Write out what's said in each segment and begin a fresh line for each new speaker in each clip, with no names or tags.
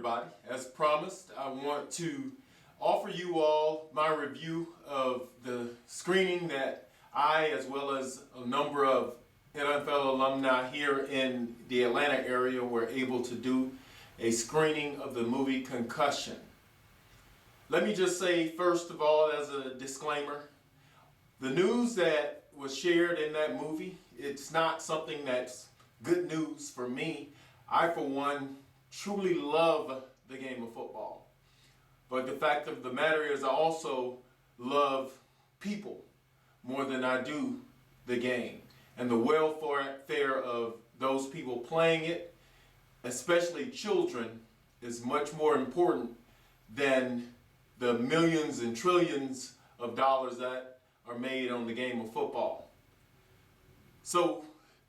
everybody. As promised, I want to offer you all my review of the screening that I, as well as a number of NFL alumni here in the Atlanta area, were able to do a screening of the movie Concussion. Let me just say, first of all, as a disclaimer, the news that was shared in that movie, it's not something that's good news for me. I, for one, truly love the game of football. But the fact of the matter is, I also love people more than I do the game. And the welfare of those people playing it, especially children, is much more important than the millions and trillions of dollars that are made on the game of football. So,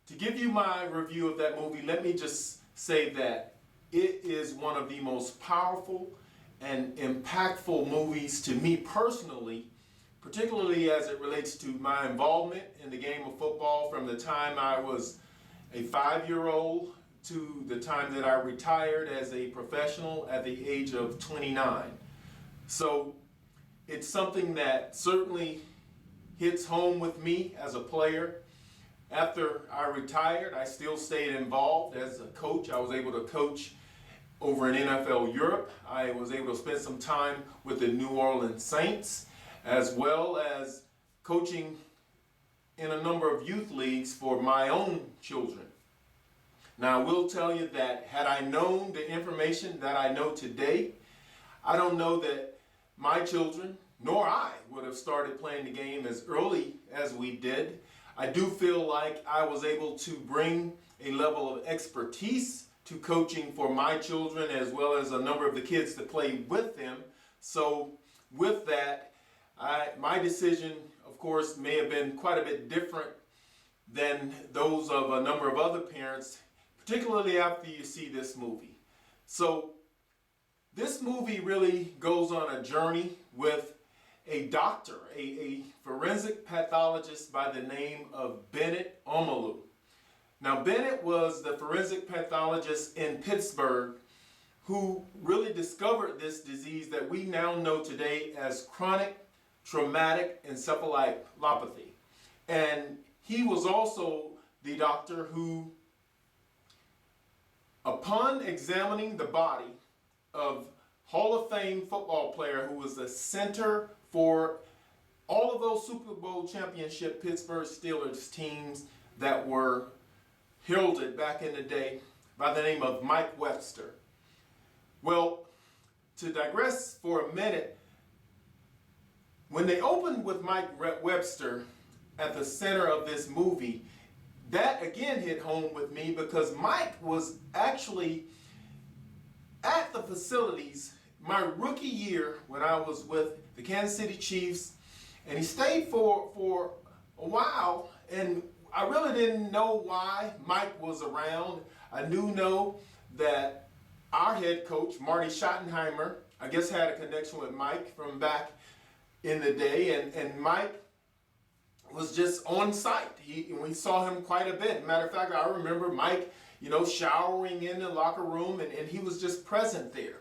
to give you my review of that movie, let me just say that it is one of the most powerful and impactful movies to me personally, particularly as it relates to my involvement in the game of football from the time I was a 5-year-old to the time that I retired as a professional at the age of 29. So it's something that certainly hits home with me as a player. After I retired, I still stayed involved as a coach. I was able to coach over in NFL Europe. I was able to spend some time with the New Orleans Saints, as well as coaching in a number of youth leagues for my own children. Now, I will tell you that had I known the information that I know today, I don't know that my children, nor I, would have started playing the game as early as we did. I do feel like I was able to bring a level of expertise to coaching for my children, as well as a number of the kids that play with them. So with that, my decision, of course, may have been quite a bit different than those of a number of other parents, particularly after you see this movie. So this movie really goes on a journey with a doctor, a forensic pathologist by the name of Bennet Omalu. Now, Bennet was the forensic pathologist in Pittsburgh who really discovered this disease that we now know today as chronic traumatic encephalopathy. And he was also the doctor who, upon examining the body of Hall of Fame football player who was the center for all of those Super Bowl championship Pittsburgh Steelers teams that were heralded back in the day, by the name of Mike Webster. Well, to digress for a minute, when they opened with Mike Webster at the center of this movie, that again hit home with me because Mike was actually at the facilities my rookie year when I was with the Kansas City Chiefs, and he stayed for a while, and I really didn't know why Mike was around. I do know that our head coach, Marty Schottenheimer, I guess had a connection with Mike from back in the day, and Mike was just on site. We saw him quite a bit. Matter of fact, I remember Mike, showering in the locker room, and he was just present there.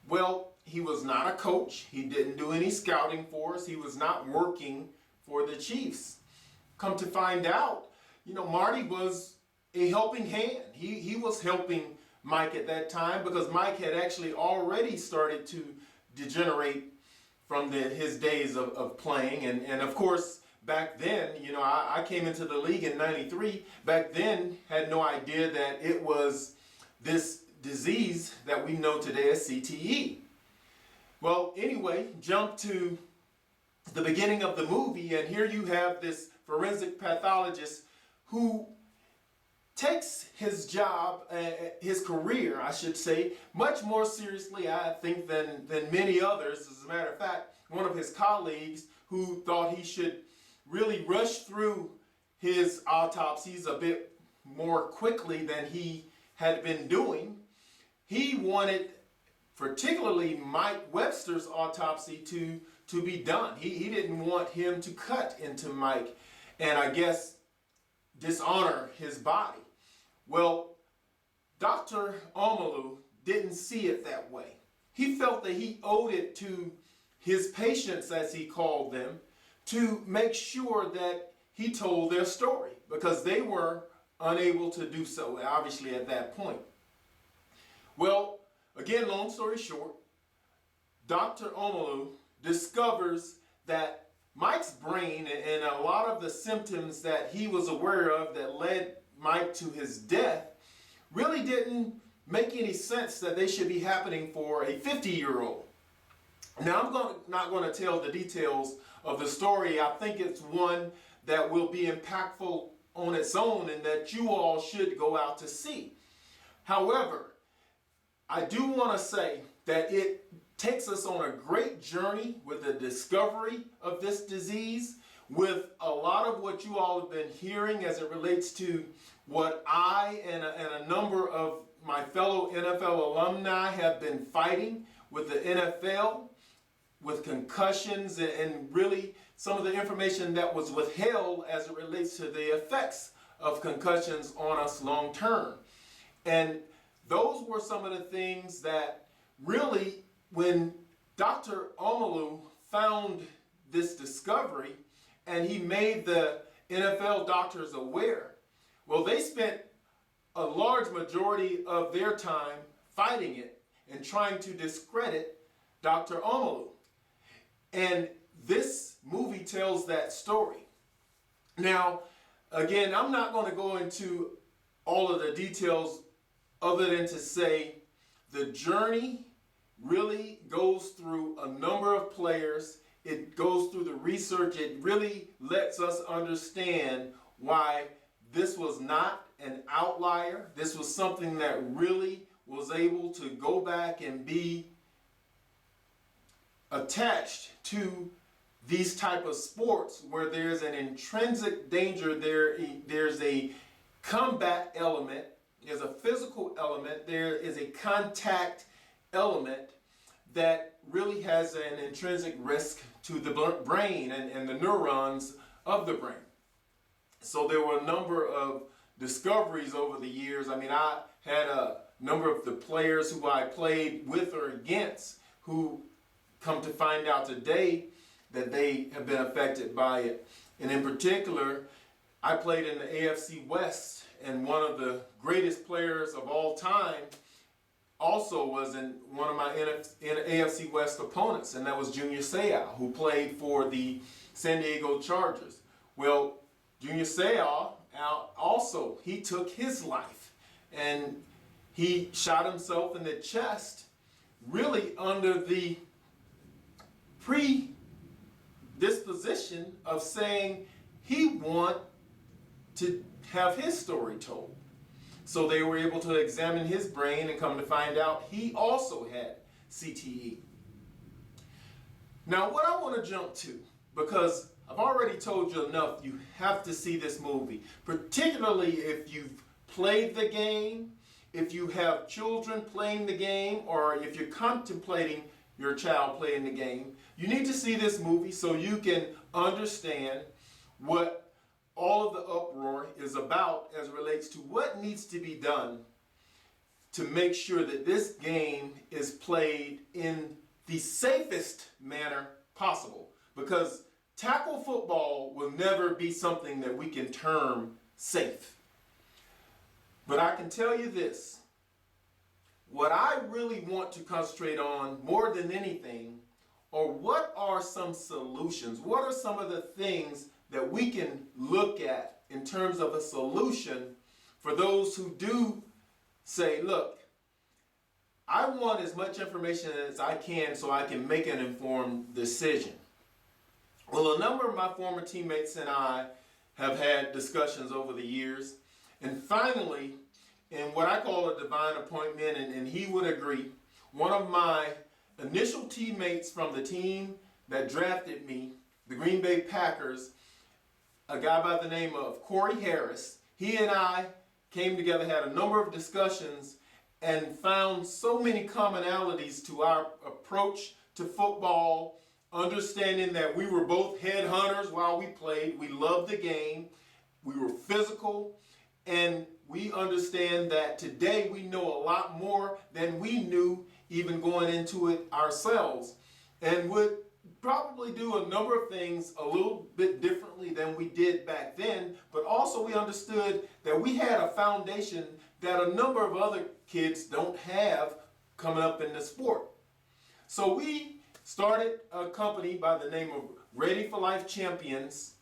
Well, he was not a coach. He didn't do any scouting for us. He was not working for the Chiefs. Come to find out, Marty was a helping hand. He was helping Mike at that time because Mike had actually already started to degenerate from his days of playing. And of course, back then, I came into the league in '93. Back then, had no idea that it was this disease that we know today as CTE. Well, anyway, jump to the beginning of the movie, and here you have this forensic pathologist who takes his job, his career, I should say, much more seriously, I think, than many others. As a matter of fact, one of his colleagues who thought he should really rush through his autopsies a bit more quickly than he had been doing, he wanted particularly Mike Webster's autopsy to be done. He didn't want him to cut into Mike and, I guess, dishonor his body. Well, Dr. Omalu didn't see it that way. He felt that he owed it to his patients, as he called them, to make sure that he told their story, because they were unable to do so, obviously, at that point. Well, again, long story short, Dr. Omalu discovers that Mike's brain and a lot of the symptoms that he was aware of that led Mike to his death really didn't make any sense that they should be happening for a 50-year-old. Now, not going to tell the details of the story. I think it's one that will be impactful on its own and that you all should go out to see. However, I do want to say that it takes us on a great journey with the discovery of this disease, with a lot of what you all have been hearing as it relates to what I and a number of my fellow NFL alumni have been fighting with the NFL, with concussions, and really some of the information that was withheld as it relates to the effects of concussions on us long term. And those were some of the things that really, when Dr. Omalu found this discovery and he made the NFL doctors aware, well, they spent a large majority of their time fighting it and trying to discredit Dr. Omalu. And this movie tells that story. Now, again, I'm not going to go into all of the details other than to say the journey really goes through a number of players. It goes through the research. It really lets us understand why this was not an outlier. This was something that really was able to go back and be attached to these type of sports where there's an intrinsic danger, there's a combat element, there's a physical element, there is a contact element that really has an intrinsic risk to the brain and the neurons of the brain. So there were a number of discoveries over the years. I mean, I had a number of the players who I played with or against who come to find out today that they have been affected by it. And in particular, I played in the AFC West, and one of the greatest players of all time also was in one of my AFC West opponents, and that was Junior Seau, who played for the San Diego Chargers. Well, Junior Seau also, he took his life, and he shot himself in the chest, really under the predisposition of saying he wanted to have his story told. So they were able to examine his brain and come to find out he also had CTE. Now, what I want to jump to, because I've already told you enough, you have to see this movie, particularly if you've played the game, if you have children playing the game, or if you're contemplating your child playing the game. You need to see this movie so you can understand what all of the uproar is about as it relates to what needs to be done to make sure that this game is played in the safest manner possible. Because tackle football will never be something that we can term safe. But I can tell you this, what I really want to concentrate on more than anything, or what are some solutions? What are some of the things that we can look at in terms of a solution for those who do say, look, I want as much information as I can so I can make an informed decision. Well, a number of my former teammates and I have had discussions over the years, and finally, in what I call a divine appointment, and he would agree, one of my initial teammates from the team that drafted me, the Green Bay Packers, a guy by the name of Corey Harris, he and I came together, had a number of discussions, and found so many commonalities to our approach to football, understanding that we were both headhunters while we played. We loved the game. We were physical. And we understand that today we know a lot more than we knew even going into it ourselves, and would probably do a number of things a little bit differently than we did back then, but also we understood that we had a foundation that a number of other kids don't have coming up in the sport. So we started a company by the name of Ready for Life Champions.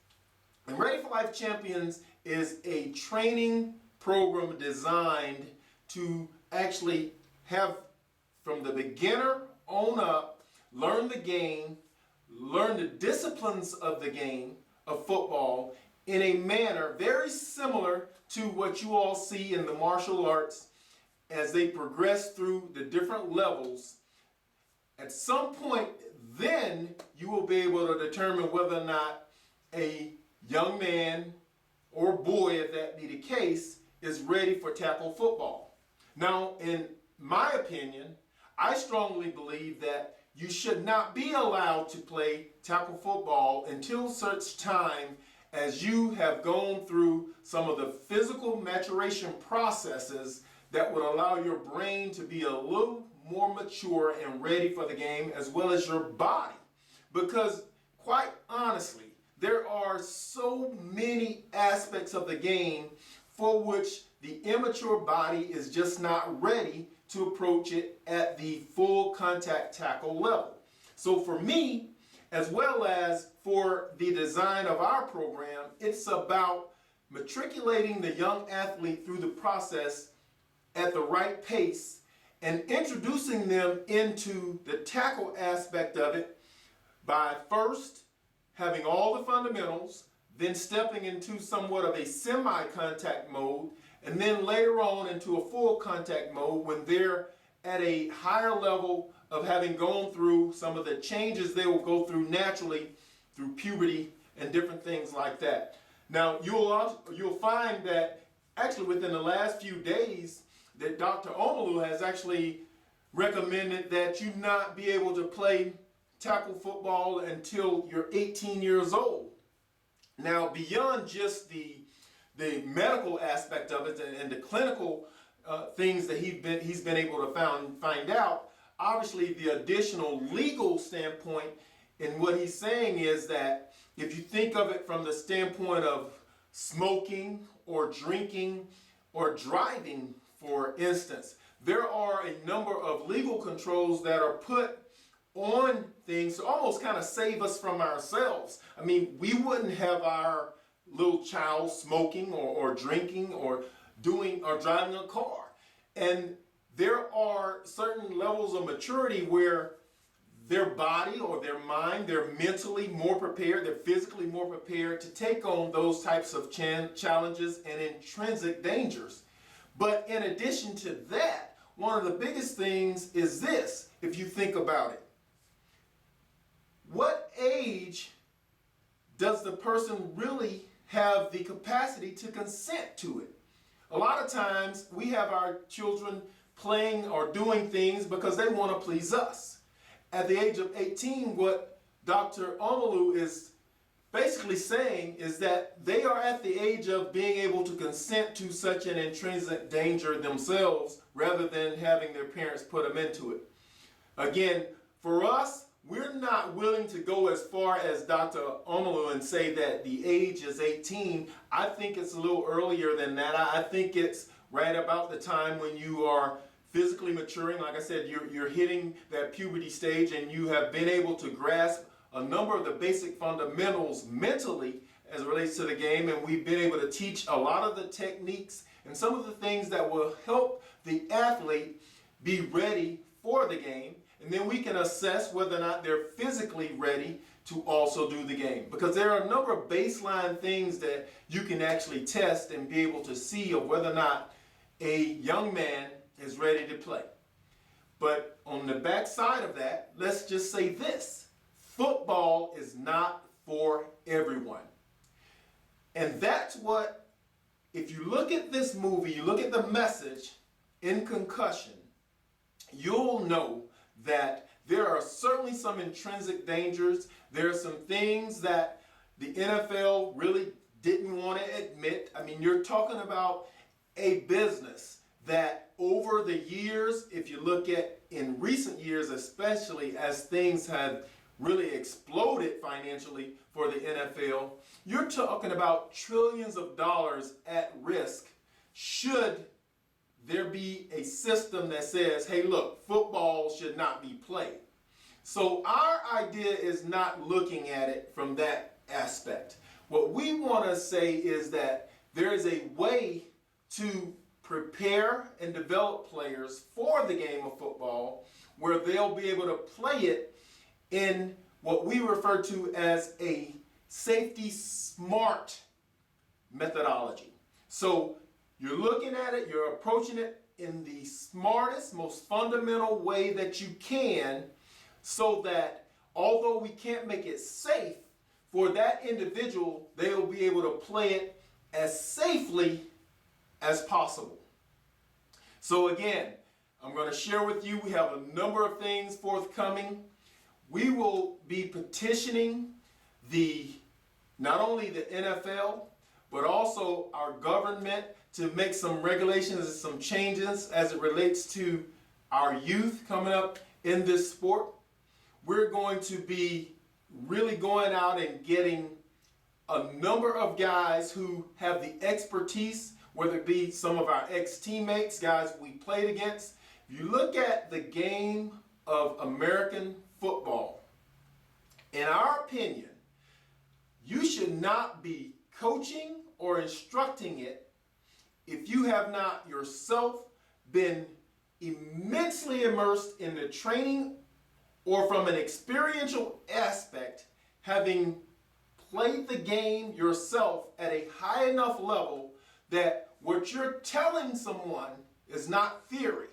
And Ready for Life Champions is a training program designed to actually have, from the beginner on up, learn the game, learn the disciplines of the game of football in a manner very similar to what you all see in the martial arts as they progress through the different levels. At some point, then you will be able to determine whether or not a young man or boy, if that be the case, is ready for tackle football. Now, in my opinion, I strongly believe that you should not be allowed to play tackle football until such time as you have gone through some of the physical maturation processes that would allow your brain to be a little more mature and ready for the game, as well as your body. Because quite honestly, there are so many aspects of the game for which the immature body is just not ready to approach it at the full contact tackle level. So for me, as well as for the design of our program, it's about matriculating the young athlete through the process at the right pace and introducing them into the tackle aspect of it by first having all the fundamentals, then stepping into somewhat of a semi-contact mode, and then later on into a full contact mode when they're at a higher level of having gone through some of the changes they will go through naturally through puberty and different things like that. Now, you'll find that actually within the last few days that Dr. Omalu has actually recommended that you not be able to play tackle football until you're 18 years old. Now, beyond just the medical aspect of it and the clinical things that he's been able to find out, obviously the additional legal standpoint in what he's saying is that if you think of it from the standpoint of smoking or drinking or driving, for instance, there are a number of legal controls that are put on things to almost kind of save us from ourselves. I mean, we wouldn't have our little child smoking or drinking or doing or driving a car. And there are certain levels of maturity where their body or their mind, they're mentally more prepared, they're physically more prepared to take on those types of challenges and intrinsic dangers. But in addition to that, one of the biggest things is this, if you think about it. What age does the person really have the capacity to consent to it? A lot of times we have our children playing or doing things because they want to please us. At the age of 18, what Dr. Omalu is basically saying is that they are at the age of being able to consent to such an intrinsic danger themselves rather than having their parents put them into it. Again, for us, we're not willing to go as far as Dr. Omalu and say that the age is 18. I think it's a little earlier than that. I think it's right about the time when you are physically maturing. Like I said, you're hitting that puberty stage and you have been able to grasp a number of the basic fundamentals mentally as it relates to the game, and we've been able to teach a lot of the techniques and some of the things that will help the athlete be ready for the game, and then we can assess whether or not they're physically ready to also do the game. Because there are a number of baseline things that you can actually test and be able to see of whether or not a young man is ready to play. But on the back side of that, let's just say this. Football is not for everyone. And that's what, if you look at this movie, you look at the message in Concussion, you'll know that there are certainly some intrinsic dangers. There are some things that the NFL really didn't want to admit. I mean, you're talking about a business that over the years, if you look at in recent years, especially as things have really exploded financially for the NFL, you're talking about trillions of dollars at risk should there be a system that says, hey, look, football should not be played. So our idea is not looking at it from that aspect. What we want to say is that there is a way to prepare and develop players for the game of football where they'll be able to play it in what we refer to as a safety smart methodology. So you're looking at it, you're approaching it in the smartest, most fundamental way that you can, so that although we can't make it safe for that individual, they'll be able to play it as safely as possible. So again, I'm going to share with you, we have a number of things forthcoming. We will be petitioning not only the NFL, but also our government to make some regulations and some changes as it relates to our youth coming up in this sport. We're going to be really going out and getting a number of guys who have the expertise, whether it be some of our ex-teammates, guys we played against. If you look at the game of American football, in our opinion, you should not be coaching or instructing it if you have not yourself been immensely immersed in the training or from an experiential aspect, having played the game yourself at a high enough level that what you're telling someone is not theory.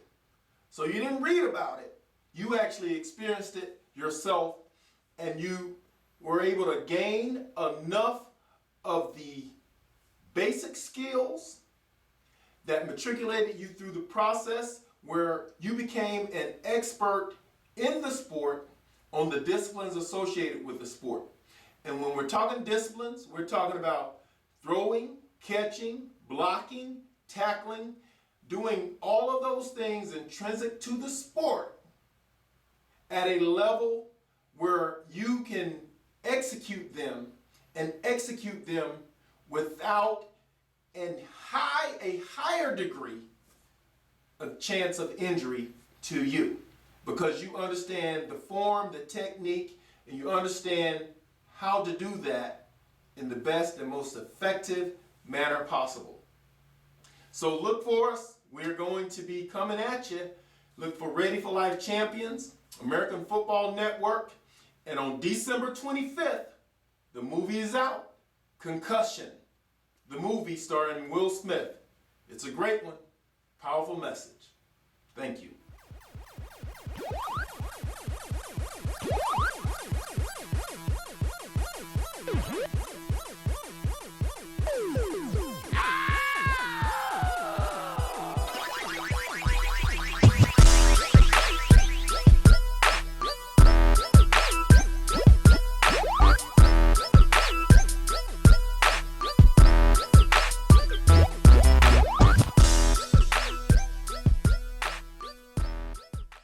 So you didn't read about it, you actually experienced it yourself, and you were able to gain enough of the basic skills that matriculated you through the process where you became an expert in the sport on the disciplines associated with the sport. And when we're talking disciplines, we're talking about throwing, catching, blocking, tackling, doing all of those things intrinsic to the sport at a level where you can execute them and execute them without a higher degree of chance of injury to you, because you understand the form, the technique, and you understand how to do that in the best and most effective manner possible. So look for us. We're going to be coming at you. Look for Ready for Life Champions, American Football Network, and on December 25th, the movie is out, Concussion, the movie starring Will Smith. It's a great one, powerful message. Thank you.